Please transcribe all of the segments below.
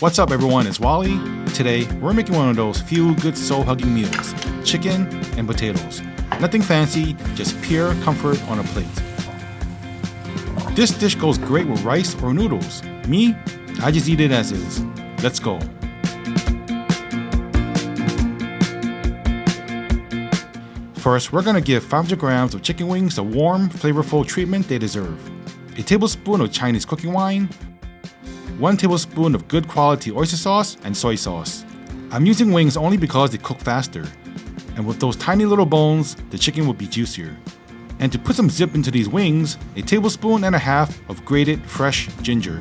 What's up everyone, it's Wally. Today, we're making one of those feel-good soul-hugging meals. Chicken and potatoes. Nothing fancy, just pure comfort on a plate. This dish goes great with rice or noodles. Me, I just eat it as is. Let's go. First, we're gonna give 500 grams of chicken wings the warm, flavorful treatment they deserve. A tablespoon of Chinese cooking wine, 1 tablespoon of good quality oyster sauce and soy sauce. I'm using wings only because they cook faster. And with those tiny little bones, the chicken will be juicier. And to put some zip into these wings, a tablespoon and a half of grated fresh ginger.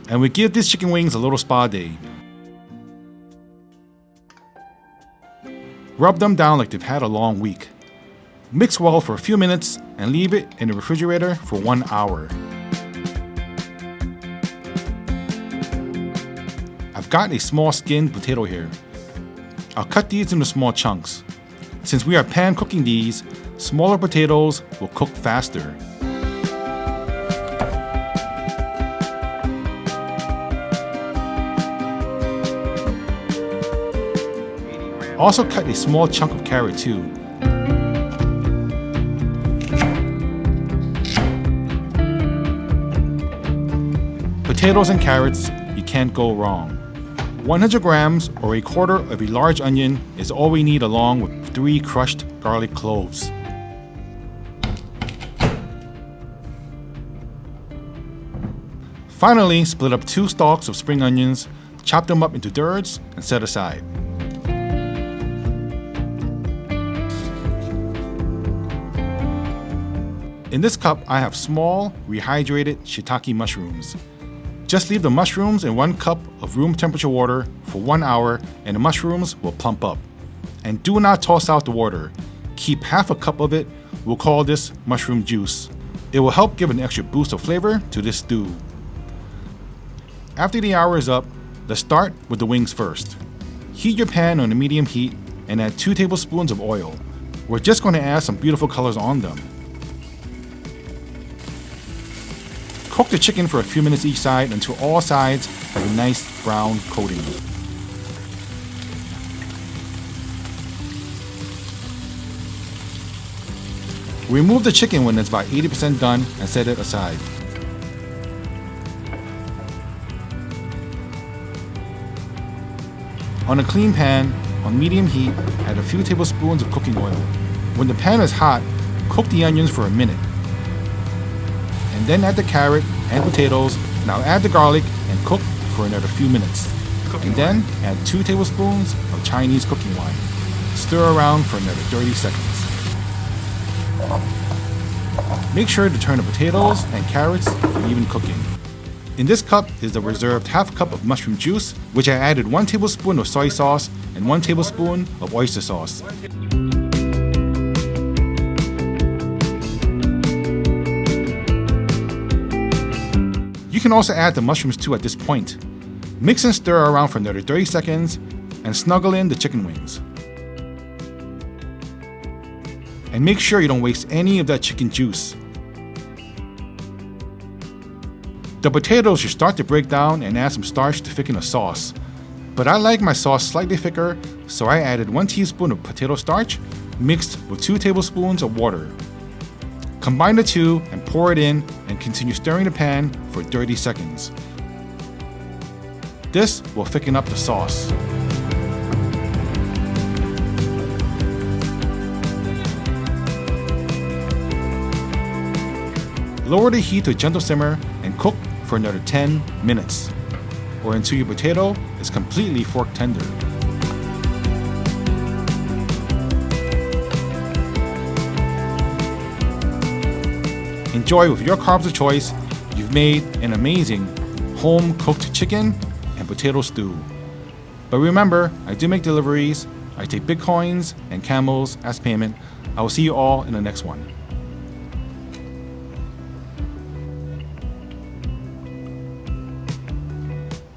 And we give these chicken wings a little spa day. Rub them down like they've had a long week. Mix well for a few minutes and leave it in the refrigerator for 1 hour. I've got a small skinned potato here. I'll cut these into small chunks. Since we are pan cooking these, smaller potatoes will cook faster. Also cut a small chunk of carrot too. Potatoes and carrots, you can't go wrong. 100 grams or a quarter of a large onion is all we need along with 3 crushed garlic cloves. Finally, split up 2 stalks of spring onions, chop them up into thirds and set aside. In this cup, I have small, rehydrated shiitake mushrooms. Just leave the mushrooms in 1 cup of room temperature water for 1 hour and the mushrooms will plump up. And do not toss out the water. Keep half a cup of it. We'll call this mushroom juice. It will help give an extra boost of flavor to this stew. After the hour is up, let's start with the wings first. Heat your pan on a medium heat and add 2 tablespoons of oil. We're just going to add some beautiful colors on them. Cook the chicken for a few minutes each side until all sides have a nice brown coating. Remove the chicken when it's about 80% done and set it aside. On a clean pan, on medium heat, add a few tablespoons of cooking oil. When the pan is hot, cook the onions for a minute. And then add the carrot and potatoes. Now add the garlic and cook for another few minutes. And then add 2 tablespoons of Chinese cooking wine. Stir around for another 30 seconds. Make sure to turn the potatoes and carrots for even cooking. In this cup is the reserved half cup of mushroom juice, which I added 1 tablespoon of soy sauce and 1 tablespoon of oyster sauce. You can also add the mushrooms too at this point. Mix and stir around for another 30 seconds and snuggle in the chicken wings. And make sure you don't waste any of that chicken juice. The potatoes should start to break down and add some starch to thicken the sauce. But I like my sauce slightly thicker, so I added 1 teaspoon of potato starch mixed with 2 tablespoons of water. Combine the two and pour it in and continue stirring the pan for 30 seconds. This will thicken up the sauce. Lower the heat to a gentle simmer and cook for another 10 minutes, or until your potato is completely fork tender. Enjoy with your carbs of choice. You've made an amazing home-cooked chicken and potato stew. But remember, I do make deliveries. I take Bitcoins and Camels as payment. I will see you all in the next one.